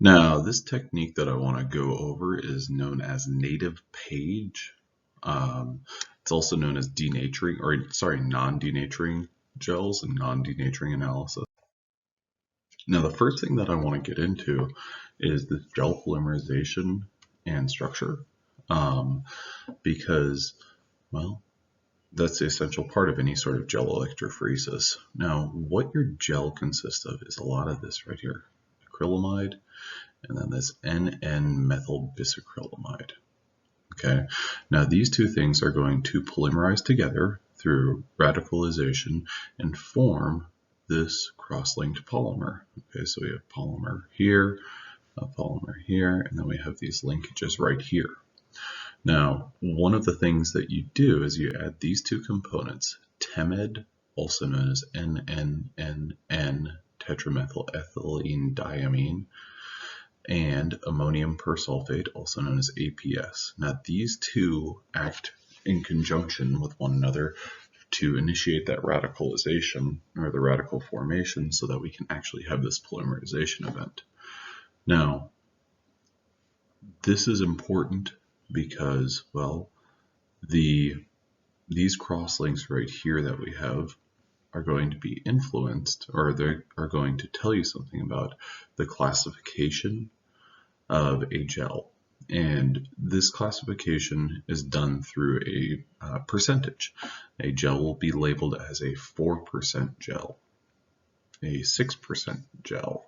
Now, this technique that I want to go over is known as native page. It's also known as non-denaturing gels and non-denaturing analysis. Now, the first thing that I want to get into is this gel polymerization and structure, because, well, that's the essential part of any sort of gel electrophoresis. Now, what your gel consists of is a lot of this right here, acrylamide, and then this N,N-methyl bisacrylamide. Okay, now these two things are going to polymerize together through radicalization and form this cross-linked polymer. Okay, so we have polymer here, a polymer here, and then we have these linkages right here. Now, one of the things that you do is you add these two components, TEMED, also known as N,N,N tetramethyl ethylene and ammonium persulfate, also known as APS. Now, these two act in conjunction with one another to initiate that radicalization or the radical formation so that we can actually have this polymerization event. Now, this is important because, well, these crosslinks right here that we have are going to be influenced, or they are going to tell you something about the classification of a gel. And this classification is done through a percentage. A gel will be labeled as a 4% gel, a 6% gel,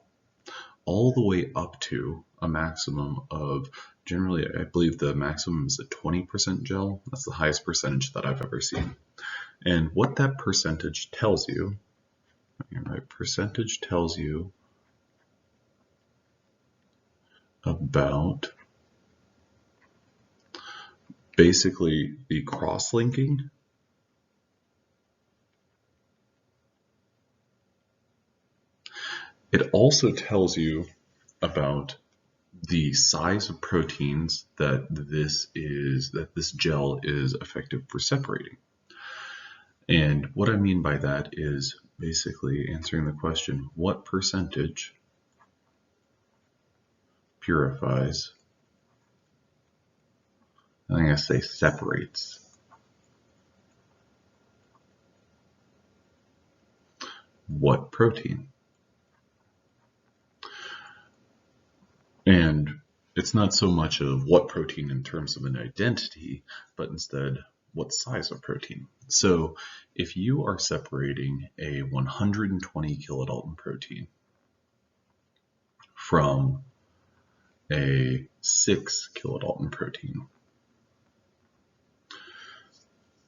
all the way up to a maximum of, generally, I believe the maximum is a 20% gel. That's the highest percentage that I've ever seen. And what that percentage tells you, right, percentage tells you about basically the cross-linking It also tells you about the size of proteins that this gel is effective for separating. And what I mean by that is basically answering the question, what percentage purifies, I'm going to say separates, what protein? And it's not so much of what protein in terms of an identity, but instead what size of protein. So if you are separating a 120 kilodalton protein from a 6 kilodalton protein,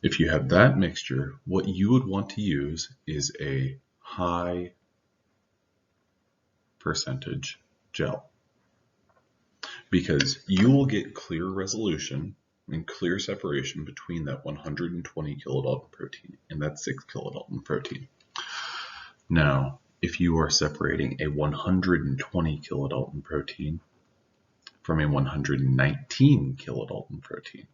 if you have that mixture, what you would want to use is a high percentage gel, because you will get clear resolution and clear separation between that 120 kilodalton protein and that 6 kilodalton protein. Now, if you are separating a 120 kilodalton protein from a 119 kilodalton protein,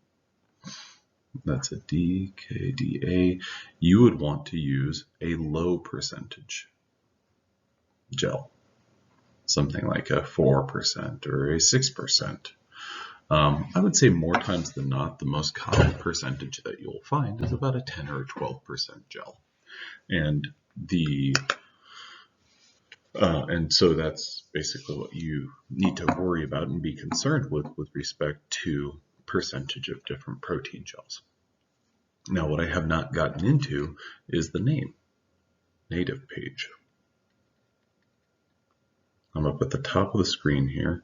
that's a DKDA, you would want to use a low percentage gel, something like a 4% or a 6%. I would say more times than not, the most common percentage that you'll find is about a 10 or a 12% gel. And so that's basically what you need to worry about and be concerned with respect to percentage of different protein gels. Now, what I have not gotten into is the name, native page. I'm up at the top of the screen here,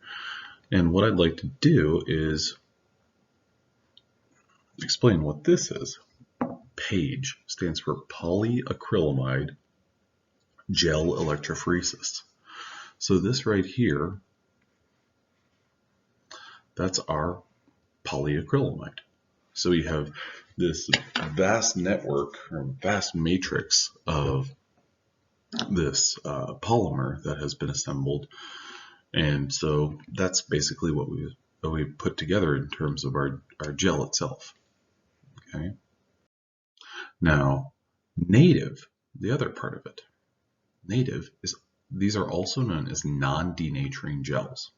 and what I'd like to do is explain what this is. PAGE stands for polyacrylamide gel electrophoresis. So this right here, that's our polyacrylamide. So we have this vast network or vast matrix of this polymer that has been assembled, and so that's basically what we put together in terms of our gel itself. Okay. Now, native, the other part of it, native is, these are also known as non-denaturing gels.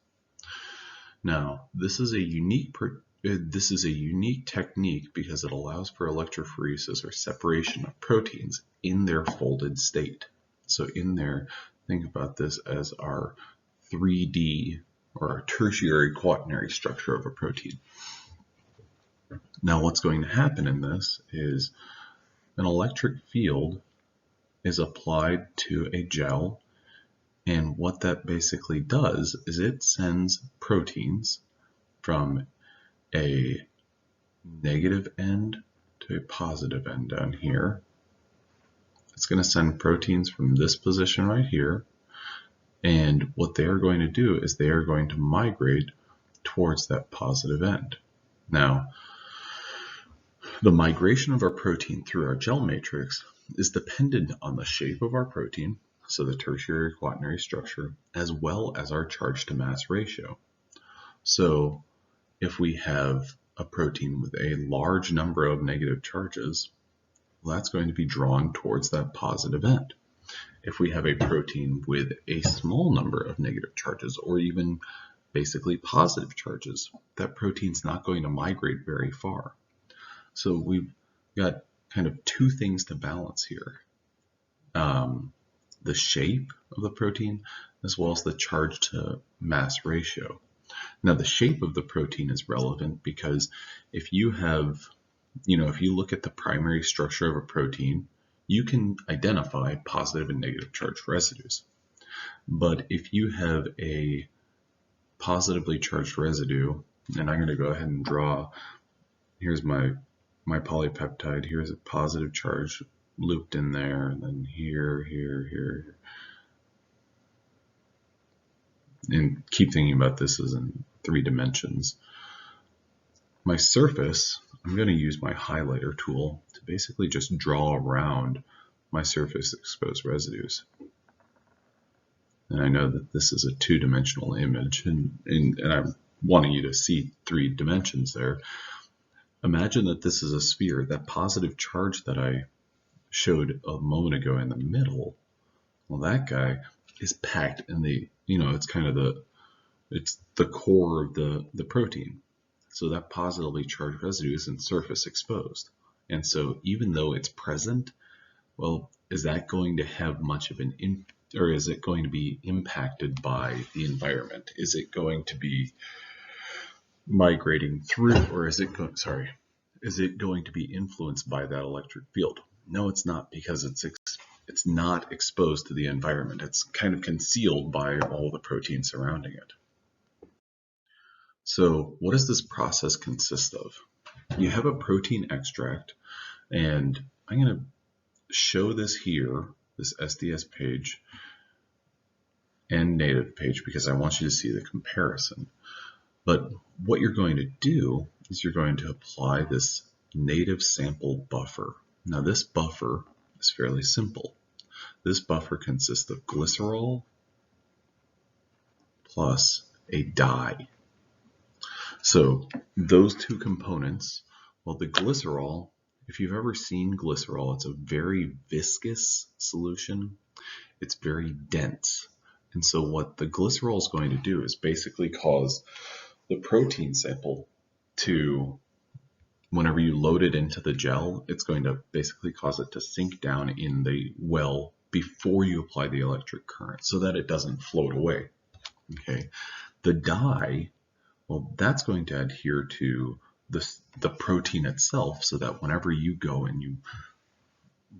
Now, this is a unique technique because it allows for electrophoresis or separation of proteins in their folded state. So in there, think about this as our 3D or our tertiary quaternary structure of a protein. Now, what's going to happen in this is an electric field is applied to a gel, and what that basically does is it sends proteins from a negative end to a positive end down here. It's going to send proteins from this position right here, and what they are going to do is they are going to migrate towards that positive end. Now, the migration of our protein through our gel matrix is dependent on the shape of our protein, so the tertiary quaternary structure, as well as our charge to mass ratio. So if we have a protein with a large number of negative charges, well, that's going to be drawn towards that positive end. If we have a protein with a small number of negative charges, or even basically positive charges, that protein's not going to migrate very far. So we've got kind of two things to balance here. The shape of the protein as well as the charge to mass ratio. Now the shape of the protein is relevant because if you have, if you look at the primary structure of a protein, you can identify positive and negative charged residues. But if you have a positively charged residue, and I'm going to go ahead and draw, here's my polypeptide, here's a positive charge looped in there, and then here. And keep thinking about this as in 3 dimensions. My surface, I'm going to use my highlighter tool to basically just draw around my surface exposed residues. And I know that this is a 2-dimensional image, and I'm wanting you to see 3 dimensions there. Imagine that this is a sphere. That positive charge that I showed a moment ago in the middle, well, that guy is packed in the, it's kind of it's the core of the protein. So that positively charged residue is in surface exposed. And so even though it's present, well, is that going to have much of an or is it going to be impacted by the environment? Is it going to be migrating through, or is it going to be influenced by that electric field? No, it's not, because it's not exposed to the environment. It's kind of concealed by all the protein surrounding it. So what does this process consist of? You have a protein extract, and I'm going to show this here, this SDS page and native page, because I want you to see the comparison. But what you're going to do is you're going to apply this native sample buffer. Now this buffer is fairly simple. This buffer consists of glycerol plus a dye. So those 2 components, well, the glycerol, if you've ever seen glycerol, it's a very viscous solution. It's very dense. And so what the glycerol is going to do is basically cause the protein sample to, whenever you load it into the gel, it's going to basically cause it to sink down in the well before you apply the electric current so that it doesn't float away. Okay, the dye, well, that's going to adhere to the protein itself so that whenever you go and you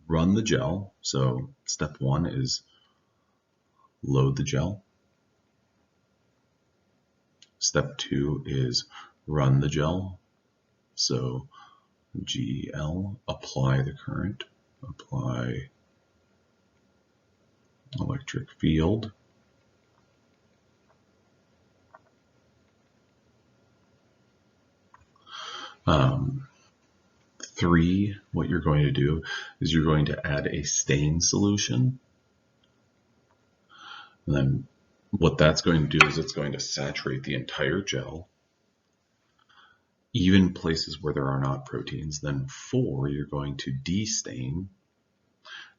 run the gel, so step 1 is load the gel. Step 2 is run the gel. So GL, apply the current, apply electric field. Three, what you're going to do is you're going to add a stain solution. And then what that's going to do is it's going to saturate the entire gel, even places where there are not proteins. Then 4, you're going to destain.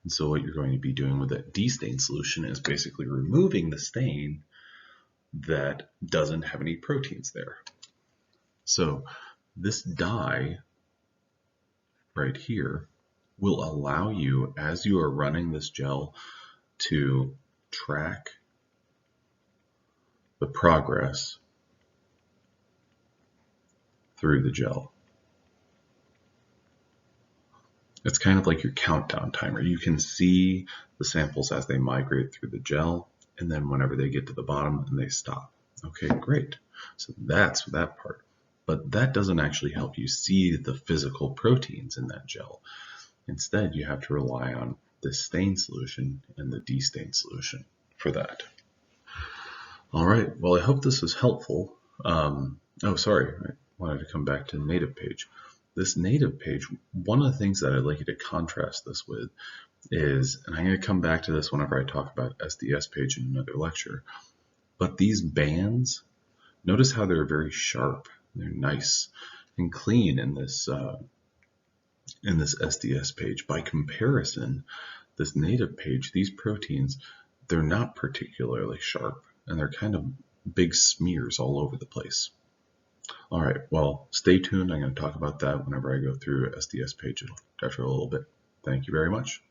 And so what you're going to be doing with that destain solution is basically removing the stain that doesn't have any proteins there. So this dye right here will allow you, as you are running this gel, to track the progress through the gel. It's kind of like your countdown timer. You can see the samples as they migrate through the gel, and then whenever they get to the bottom, and they stop. Okay, great. So that's that part. But that doesn't actually help you see the physical proteins in that gel. Instead, you have to rely on the stain solution and the destain solution for that. All right, well, I hope this was helpful. Oh, sorry, I wanted to come back to the native page. This native page, one of the things that I'd like you to contrast this with is, and I'm going to come back to this whenever I talk about SDS page in another lecture, but these bands, notice how they're very sharp. They're nice and clean in this SDS page. By comparison, this native page, these proteins, they're not particularly sharp, and they're kind of big smears all over the place. All right, well, stay tuned. I'm going to talk about that whenever I go through SDS page after a little bit. Thank you very much.